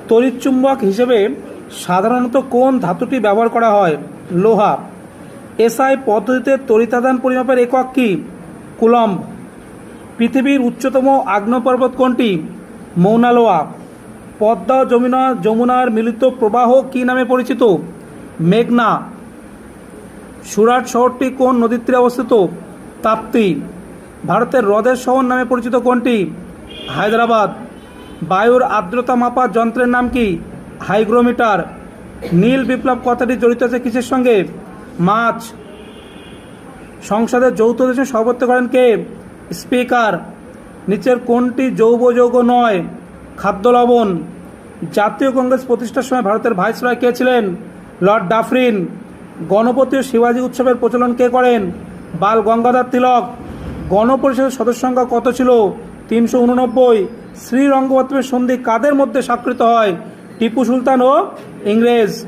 তড়িৎচুম্বক হিসেবে সাধারণত কোন ধাতুটি ব্যবহার করা হয়? লোহা। এসআই পদ্ধতিতে তড়িতাদান পরিমাপের একক কি? কুলম্ব। পৃথিবীর উচ্চতম আগ্নেয়পর্বত কোনটি? মৌনা লোয়া। পদ্মা ও যমুনার মিলিত প্রবাহ কি নামে পরিচিত? মেঘনা। সুরাট শহরটি কোন নদীর তীরে অবস্থিত? তাপ্তি। ভারতের হ্রদের শহর নামে পরিচিত কোনটি? হায়দ্রাবাদ। বায়ুর আর্দ্রতা মাপার যন্ত্রের নাম কি? হাইগ্রোমিটার। নীল বিপ্লব কথাটি জড়িত আছে কিসের সঙ্গে? মাছ। সংসদের যৌথ অধিবেশন সভাপতিত্ব করেন কে? স্পিকার। নিচের কোনটি জৈব যৌগ নয়? খাদ্য লবণ। জাতীয় কংগ্রেস প্রতিষ্ঠার সময় ভারতের ভাইসরয় কে ছিলেন? Lord Dufferin. গণপতি ও শিবাজী উৎসবের প্রচলন কে করেন? বাল গঙ্গাধর তিলক। গণপরিষদের সদস্য সংখ্যা কত ছিল? 389। শ্রীরঙ্গপত্রের সন্ধি কাদের মধ্যে স্বাক্ষরিত হয়? টিপু সুলতান ও ইংরেজ।